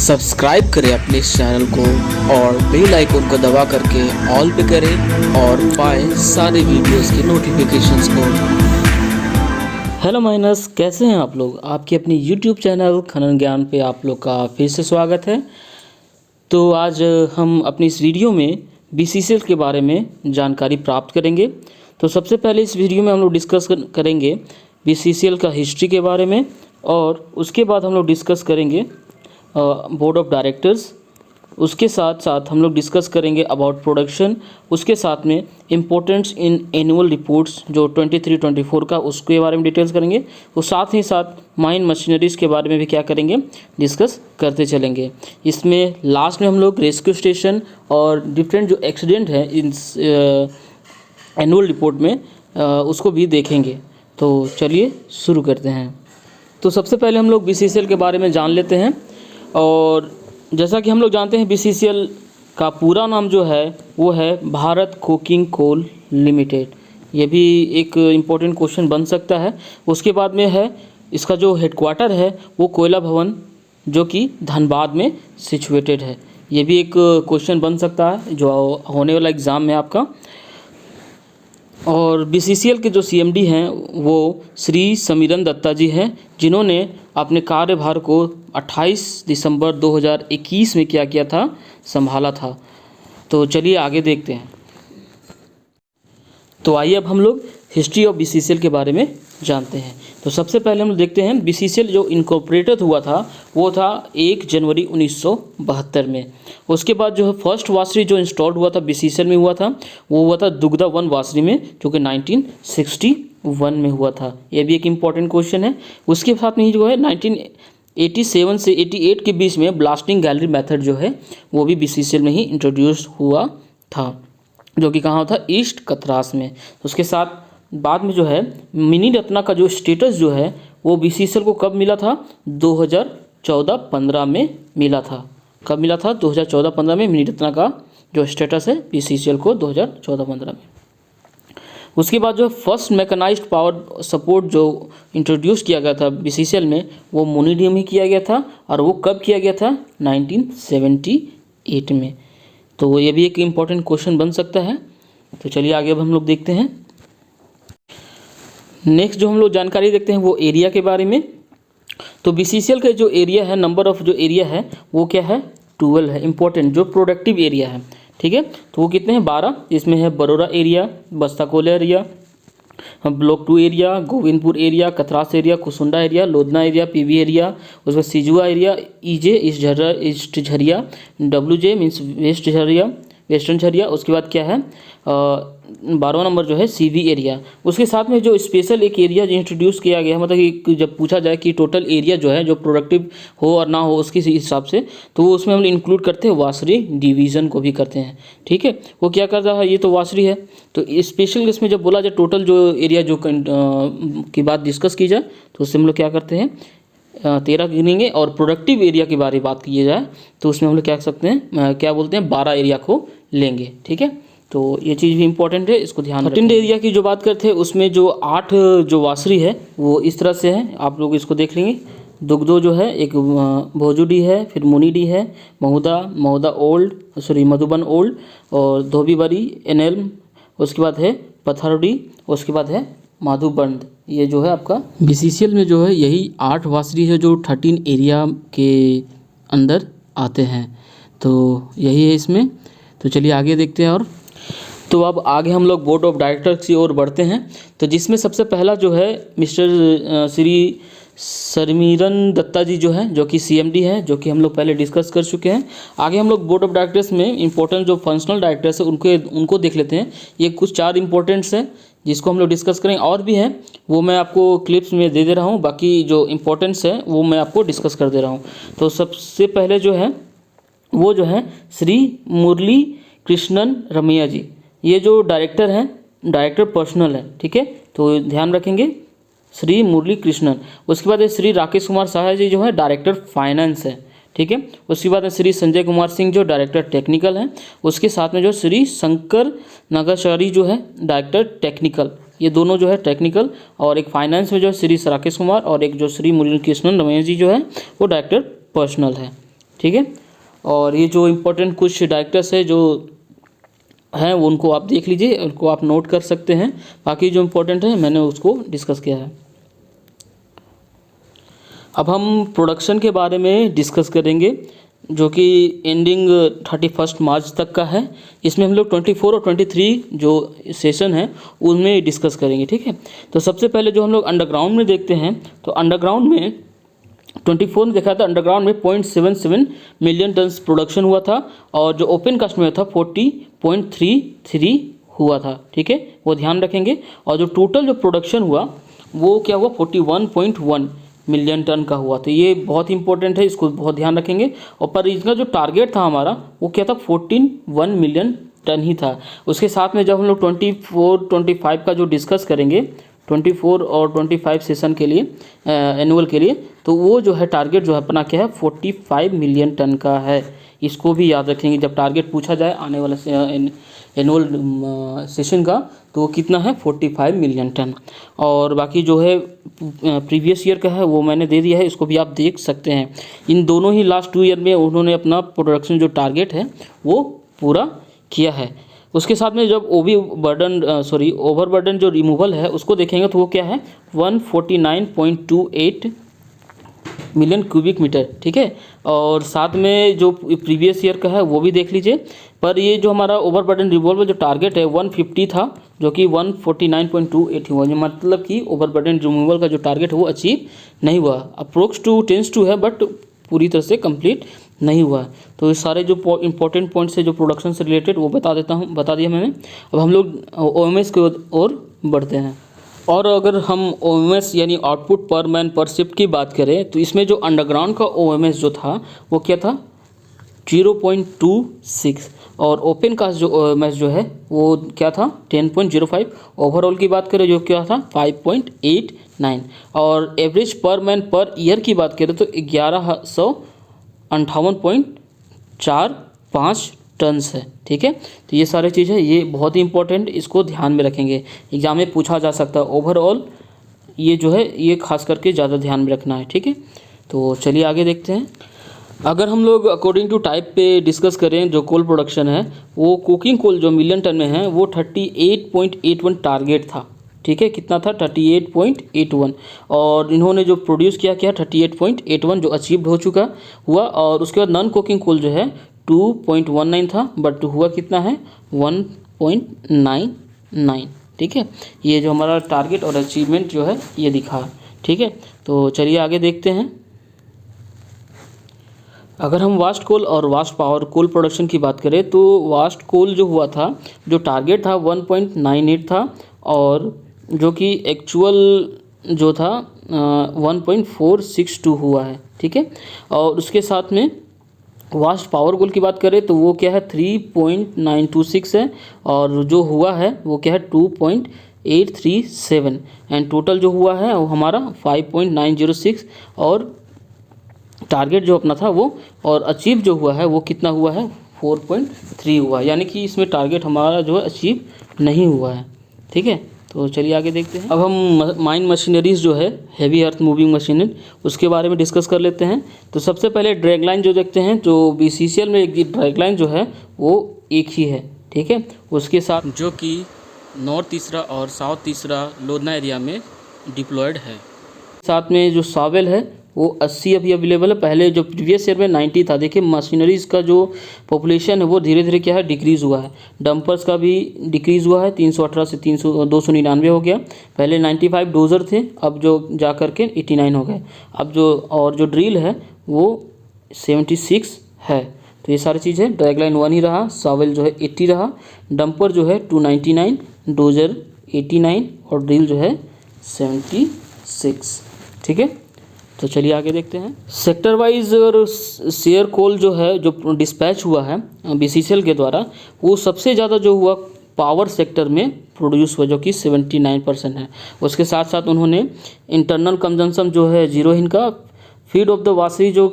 Subscribe करें अपने इस चैनल को और बेल आइकन को दबा करके ऑल पे करें और पाएं सारे वीडियोस के नोटिफिकेशंस को। हेलो माइनस, कैसे हैं आप लोग। आपके अपनी यूट्यूब चैनल खनन ज्ञान पे आप लोग का फिर से स्वागत है। तो आज हम अपनी इस वीडियो में बीसीसीएल के बारे में जानकारी प्राप्त करेंगे। तो सबसे पहले इस वीडियो में हम लोग डिस्कस करेंगे बीसीसीएल का हिस्ट्री के बारे में, और उसके बाद हम लोग डिस्कस करेंगे बोर्ड ऑफ डायरेक्टर्स। उसके साथ साथ हम लोग डिस्कस करेंगे अबाउट प्रोडक्शन। उसके साथ में इम्पोर्टेंट्स इन एनुअल रिपोर्ट्स जो 23-24 का, उसके बारे में डिटेल्स करेंगे। तो साथ ही साथ माइन मशीनरीज़ के बारे में भी क्या करेंगे, डिस्कस करते चलेंगे। इसमें लास्ट में हम लोग रेस्क्यू स्टेशन और डिफरेंट जो एक्सीडेंट है इन एनुअल रिपोर्ट में उसको भी देखेंगे। तो चलिए शुरू करते हैं। तो सबसे पहले हम लोग बीसीसीएल के बारे में जान लेते हैं। और जैसा कि हम लोग जानते हैं, बीसीसीएल का पूरा नाम जो है वो है भारत कोकिंग कोल लिमिटेड। ये भी एक इम्पोर्टेंट क्वेश्चन बन सकता है। उसके बाद में है इसका जो हेडक्वार्टर है वो कोयला भवन जो कि धनबाद में सिचुएटेड है। ये भी एक क्वेश्चन बन सकता है जो होने वाला एग्ज़ाम में आपका। और बीसीसीएल के जो सीएमडी हैं वो श्री समीरन दत्ता जी हैं, जिन्होंने अपने कार्यभार को 28 दिसंबर 2021 में क्या किया था, संभाला था। तो चलिए आगे देखते हैं। तो आइए अब हम लोग हिस्ट्री ऑफ बीसीसीएल के बारे में जानते हैं। तो सबसे पहले हम लोग देखते हैं बीसीसीएल जो इनकॉर्पोरेटेड हुआ था वो था 1 जनवरी 1972 में। उसके बाद जो है फर्स्ट वासरी जो इंस्टॉल्ड हुआ था बीसीसीएल में हुआ था वो हुआ था दुग्धा 1 वासरी में, जो कि 1961 में हुआ था। ये भी एक इम्पॉर्टेंट क्वेश्चन है। उसके साथ में ही जो है 1987 से 88 के बीच में ब्लास्टिंग गैलरी मेथड जो है वो भी बीसीसीएल में ही इंट्रोड्यूस हुआ था, जो कि कहाँ था, ईस्ट कतरास में। उसके साथ बाद में जो है मिनी रत्ना का जो स्टेटस जो है वो बीसीसीएल को कब मिला था, 2014-15 में मिला था। कब मिला था, 2014-15 में मिनी रत्ना का जो स्टेटस है बीसीसीएल को 2014-15 में। उसके बाद जो फर्स्ट मैकेनाइज्ड पावर सपोर्ट जो इंट्रोड्यूस किया गया था बीसीसीएल में वो मोनीडियम ही किया गया था, और वो कब किया गया था, 1978 में। तो ये भी एक इम्पॉर्टेंट क्वेश्चन बन सकता है। तो चलिए आगे अब हम लोग देखते हैं। नेक्स्ट जो हम लोग जानकारी देखते हैं वो एरिया के बारे में। तो बीसीसीएल का जो एरिया है, नंबर ऑफ जो एरिया है वो क्या है, 12 है। इंपॉर्टेंट जो प्रोडक्टिव एरिया है, ठीक है, तो वो कितने हैं, 12। इसमें है Barora area, Basta Kola area, block 2 area, Govindpur area, Katras area, Kusunda area, Lodhna area, PV area, उसमें Sijua area, EJ east Jharia, WJ means west Jharia, western Jharia. उसके बाद क्या है, 12वां नंबर जो है सीवी एरिया। उसके साथ में जो स्पेशल एक एरिया जो इंट्रोड्यूस किया गया, मतलब कि जब पूछा जाए कि टोटल एरिया जो है जो प्रोडक्टिव हो और ना हो उसके हिसाब से, तो वो उसमें हम इंक्लूड करते हैं वासरी डिवीज़न को भी करते हैं, ठीक है। वो क्या करता है, ये तो वासरी है। तो स्पेशल इसमें जब बोला जाए टोटल जो एरिया जो की बात डिस्कस की जाए तो उससे हम लोग क्या करते हैं, 13 गिनेंगे। और प्रोडक्टिव एरिया के बारे में बात की जाए तो उसमें हम लोग क्या कर सकते हैं, क्या बोलते हैं, 12 एरिया को लेंगे, ठीक है। तो ये चीज़ भी इंपॉर्टेंट है, इसको ध्यान रखें। 13 एरिया की जो बात करते हैं उसमें जो 8 जो वासरी है वो इस तरह से है, आप लोग इसको देख लेंगे। दुग्धो जो है एक भोजुडी है, फिर मुनीडी है, Mahuda old, sorry Madhuban old, और धोबीबारी एनएल, उसके बाद है पथरडी, उसके बाद है माधुबंद। ये जो है आपका बीसीसीएल में जो है यही 8 वासरी है जो 13 एरिया के अंदर आते हैं। तो यही है इसमें। तो चलिए आगे देखते हैं। और तो अब आगे हम लोग बोर्ड ऑफ डायरेक्टर्स की ओर बढ़ते हैं। तो जिसमें सबसे पहला जो है मिस्टर श्री समीरन दत्ता जी जो है, जो कि सीएमडी हैं, जो कि हम लोग पहले डिस्कस कर चुके हैं। आगे हम लोग बोर्ड ऑफ डायरेक्टर्स में इंपॉर्टेंट जो फंक्शनल डायरेक्टर्स है उनको देख लेते हैं। ये कुछ 4 इंपॉर्टेंट्स हैं जिसको हम लोग डिस्कस करेंगे, और भी हैं वो मैं आपको क्लिप्स में दे रहा हूँ। बाकी जो इंपॉर्टेंट्स है वो मैं आपको डिस्कस कर दे रहा हूँ। तो सबसे पहले जो है वो जो है श्री मुरली कृष्णन रमैया जी, ये जो डायरेक्टर हैं, डायरेक्टर पर्सनल है, ठीक है। तो ध्यान रखेंगे श्री मुरली कृष्णन। उसके बाद श्री राकेश कुमार साहा जी जो है डायरेक्टर फाइनेंस है, ठीक है। उसके बाद श्री संजय कुमार सिंह जो डायरेक्टर टेक्निकल हैं। उसके साथ में जो श्री शंकर नागाचारी जो है डायरेक्टर टेक्निकल। ये दोनों जो है टेक्निकल, और एक फाइनेंस में जो है श्री राकेश कुमार, और एक जो श्री मुरली कृष्णन रमैया जी जो है वो डायरेक्टर पर्सनल है, ठीक है। और ये जो इम्पोर्टेंट कुछ डायरेक्टर्स है जो हैं वो उनको आप देख लीजिए, उनको आप नोट कर सकते हैं। बाकी जो इम्पोर्टेंट है मैंने उसको डिस्कस किया है। अब हम प्रोडक्शन के बारे में डिस्कस करेंगे जो कि एंडिंग 31 मार्च तक का है। इसमें हम लोग 24 और 23 जो सेशन है उनमें डिस्कस करेंगे, ठीक है। तो सबसे पहले जो हम लोग अंडरग्राउंड में देखते हैं, तो अंडरग्राउंड में 24 में देखा था, अंडरग्राउंड में 0.77 मिलियन टन प्रोडक्शन हुआ था और जो ओपन कास्ट में था 40.33 हुआ था, ठीक है, वो ध्यान रखेंगे। और जो टोटल जो प्रोडक्शन हुआ वो क्या हुआ, 41.1 मिलियन टन का हुआ। तो ये बहुत इंपॉर्टेंट है, इसको बहुत ध्यान रखेंगे। और पर इसका जो टारगेट था हमारा वो क्या था, 14.1 मिलियन टन ही था। उसके साथ में जब हम लोग 24-25 का जो डिस्कस करेंगे, 24 और 25 सेशन के लिए एनुअल के लिए, तो वो जो है टारगेट जो है अपना क्या है 45 मिलियन टन का है। इसको भी याद रखेंगे जब टारगेट पूछा जाए आने वाला एनुअल सेशन का, तो वो कितना है 45 मिलियन टन। और बाकी जो है प्रीवियस ईयर का है वो मैंने दे दिया है, इसको भी आप देख सकते हैं। इन दोनों ही लास्ट 2 ईयर में उन्होंने अपना प्रोडक्शन जो टारगेट है वो पूरा किया है। उसके साथ में जब ओवर बर्डन जो रिमूवल है उसको देखेंगे तो वो क्या है 149.28 मिलियन क्यूबिक मीटर, ठीक है। और साथ में जो प्रीवियस ईयर का है वो भी देख लीजिए। पर ये जो हमारा ओवर बर्डन रिमूवल जो टारगेट है 150 था, जो कि 149.28 हुआ, मतलब कि ओवर बर्डन रिमूवल का जो टारगेट है वो अचीव नहीं हुआ। अप्रोक्स टू टेंस टू है बट पूरी तरह से कंप्लीट नहीं हुआ। तो ये सारे जो इंपॉर्टेंट पॉइंट्स है जो प्रोडक्शन से रिलेटेड वो बता दिया मैंने। अब हम लोग ओएमएस की ओर बढ़ते हैं। और अगर हम ओएमएस यानी आउटपुट पर मैन पर शिफ्ट की बात करें तो इसमें जो अंडरग्राउंड का ओएमएस जो था वो क्या था 0.26 और ओपन कास्ट जो ओएमएस जो है वो क्या था 10.05। ओवरऑल की बात करें जो क्या था 5.89 और एवरेज पर मैन पर ईयर की बात करें तो 1158.45 टन्स है, ठीक है। तो ये सारी चीज़ है, ये बहुत ही इंपॉर्टेंट, इसको ध्यान में रखेंगे, एग्जाम में पूछा जा सकता है। ओवरऑल ये जो है ये खास करके ज़्यादा ध्यान में रखना है, ठीक है। तो चलिए आगे देखते हैं। अगर हम लोग अकॉर्डिंग टू टाइप पे डिस्कस करें, जो कोल प्रोडक्शन है वो कुकिंग कोल जो मिलियन टन में है वो 38.81 टारगेट था, ठीक है। कितना था 38.81 और इन्होंने जो प्रोड्यूस किया 38.81 जो अचीव्ड हो चुका हुआ। और उसके बाद नॉन कुकिंग कोल जो है 2.19 था बट हुआ कितना है 1.99, ठीक है। ये जो हमारा टारगेट और अचीवमेंट जो है ये दिखा, ठीक है। तो चलिए आगे देखते हैं। अगर हम वास्ट कोल और वास्ट पावर कोल प्रोडक्शन की बात करें तो वास्ट कोल जो हुआ था जो टारगेट था 1.98 था और जो कि एक्चुअल जो था 1.462 हुआ है, ठीक है। और उसके साथ में वास्ट पावर कोल की बात करें तो वो क्या है 3.926 है और जो हुआ है वो क्या है 2.837 एंड टोटल जो हुआ है वो हमारा 5.906 और टारगेट जो अपना था वो और अचीव जो हुआ है वो कितना हुआ है 4.3 हुआ है, यानी कि इसमें टारगेट हमारा जो है अचीव नहीं हुआ है, ठीक है। तो चलिए आगे देखते हैं। अब हम माइन मशीनरीज जो है हैवी अर्थ मूविंग मशीनरी उसके बारे में डिस्कस कर लेते हैं। तो सबसे पहले ड्रैग लाइन जो देखते हैं, जो बीसीसीएल में एक ड्रैग लाइन जो है वो एक ही है, ठीक है। उसके साथ जो कि नॉर्थ तीसरा और साउथ तीसरा लोधना एरिया में डिप्लॉयड है। साथ में जो सावेल है वो 80 अभी अवेलेबल है, पहले जो प्रीवियस ईयर में 90 था। देखिए मशीनरीज़ का जो पॉपुलेशन है वो धीरे धीरे क्या है डिक्रीज़ हुआ है। डंपर्स का भी डिक्रीज़ हुआ है, 318 से 299 हो गया। पहले 95 डोज़र थे, अब जो जा कर के 89 हो गए। अब जो और जो ड्रिल है वो 76 है। तो ये सारी चीज़ है। ड्रैग लाइन 1 ही रहा, सावेल जो है 80 रहा, डंपर जो है 299, डोज़र 89 और ड्रिल जो है 76, ठीक है। तो चलिए आगे देखते हैं। सेक्टर वाइज और शेयर कोल जो है जो डिस्पैच हुआ है बीसीसीएल के द्वारा वो सबसे ज़्यादा जो हुआ पावर सेक्टर में प्रोड्यूस हुआ जो कि 79% है। उसके साथ साथ उन्होंने इंटरनल कंजम्पशन जो है जीरो इनका, फीड ऑफ द वासरी जो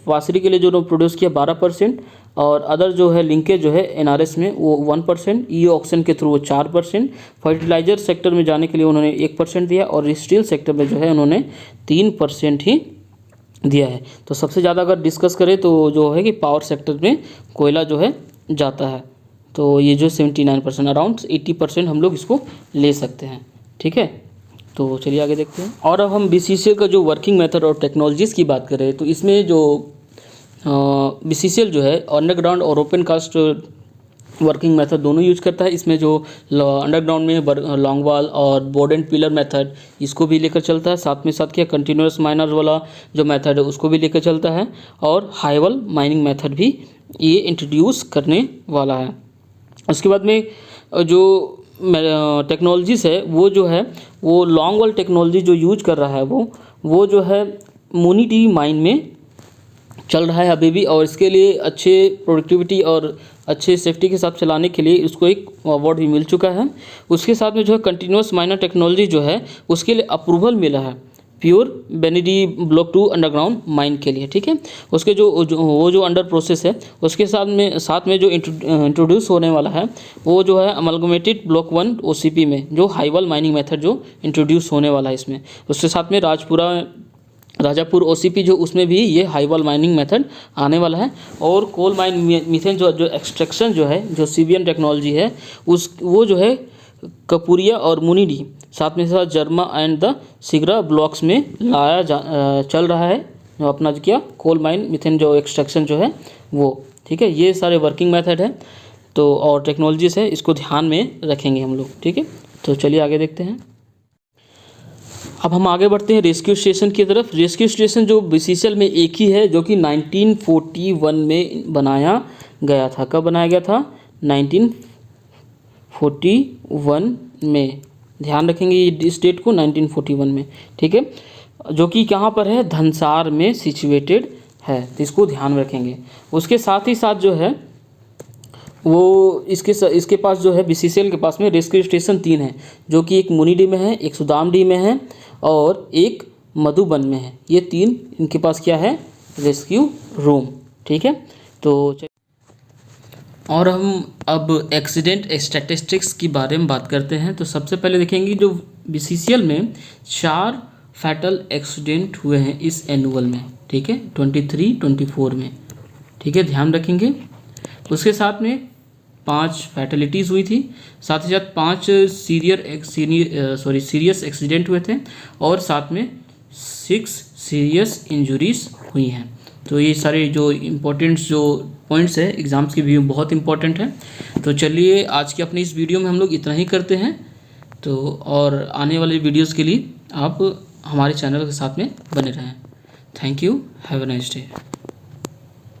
वासरी के लिए जो प्रोड्यूस किया 12% और अदर जो है लिंकेज जो है एनआरएस में वो 1%, ई ऑक्शन के थ्रू वो 4%, फर्टिलाइजर सेक्टर में जाने के लिए उन्होंने 1% दिया और स्टील सेक्टर में जो है उन्होंने 3% ही दिया है। तो सबसे ज़्यादा अगर डिस्कस करें तो जो है कि पावर सेक्टर में कोयला जो है जाता है। तो ये जो 79% अराउंड 80% हम लोग इसको ले सकते हैं। ठीक है, तो चलिए आगे देखते हैं। और अब हम BCCL का जो वर्किंग मेथड और टेक्नोलॉजीज़ की बात करें तो इसमें जो BCCL जो है अंडरग्राउंड और ओपन कास्ट वर्किंग मेथड दोनों यूज करता है। इसमें जो अंडरग्राउंड में लॉन्ग वॉल और बोर्ड एंड पिलर मेथड इसको भी लेकर चलता है। साथ में साथ क्या कंटिन्यूस माइनर वाला जो मेथड है उसको भी लेकर चलता है, और हाई वॉल माइनिंग मेथड भी ये इंट्रोड्यूस करने वाला है। उसके बाद में जो टेक्नोलॉजीज़ है वो जो है वो लॉन्ग वॉल टेक्नोलॉजी जो यूज कर रहा है वो जो है मोनी डी माइन में चल रहा है अभी भी, और इसके लिए अच्छे प्रोडक्टिविटी और अच्छे सेफ्टी के साथ चलाने के लिए उसको एक अवार्ड भी मिल चुका है। उसके साथ में जो है कंटिन्यूस माइनर टेक्नोलॉजी जो है उसके लिए अप्रूवल मिला है प्योर बेनिडी ब्लॉक 2 अंडरग्राउंड माइन के लिए। ठीक है, उसके जो अंडर प्रोसेस है उसके साथ में जो इंट्रोड्यूस होने वाला है वो जो है अमलगमेटेड ब्लॉक 1 OCP में जो हाई वॉल माइनिंग मेथड जो इंट्रोड्यूस होने वाला है इसमें। उसके साथ में राजापुर OCP जो उसमें भी ये हाई वॉल माइनिंग मेथड आने वाला है। और कोल माइन मीथेन जो एक्सट्रैक्शन जो है जो CBM टेक्नोलॉजी है वो जो है कपूरिया और मुनिडी साथ में साथ जर्मा एंड द सिगरा ब्लॉक्स में चल रहा है जो अपना क्या कोल माइन मीथेन जो एक्सट्रैक्शन जो है वो। ठीक है, ये सारे वर्किंग मेथड है तो और टेक्नोलॉजीज़ है, इसको ध्यान में रखेंगे हम लोग। ठीक है, तो चलिए आगे देखते हैं। अब हम आगे बढ़ते हैं रेस्क्यू स्टेशन की तरफ। रेस्क्यू स्टेशन जो BCCL में एक ही है जो कि 1941 में बनाया गया था। कब बनाया गया था? 1941 में। ध्यान रखेंगे इस डेट को, 1941 में। ठीक है, जो कि कहाँ पर है? धनसार में सिचुएटेड है, तो इसको ध्यान में रखेंगे। उसके साथ ही साथ जो है वो इसके पास जो है BCCL के पास में रेस्क्यू स्टेशन 3 है, जो कि एक मुनिडी में है, एक सुदामडी में है और एक मधुबन में है। ये 3 इनके पास क्या है? Rescue room. ठीक है, तो और हम अब एक्सीडेंट स्टैटिस्टिक्स के बारे में बात करते हैं। तो सबसे पहले देखेंगे जो BCCL में 4 फैटल एक्सीडेंट हुए हैं इस एनुअल में। ठीक है, 23-24 में। ठीक है, ध्यान रखेंगे। उसके साथ में 5 फैटलिटीज़ हुई थी, साथ ही साथ 5 सीरियस एक्सीडेंट हुए थे और साथ में 6 सीरियस इंजरीज हुई हैं। तो ये सारे जो इम्पोर्टेंट जो पॉइंट्स है एग्ज़ाम्स के व्यू में बहुत इंपॉर्टेंट है। तो चलिए आज की अपनी इस वीडियो में हम लोग इतना ही करते हैं। तो और आने वाले वीडियोज़ के लिए आप हमारे चैनल के साथ में बने रहें। Thank you, have a nice day.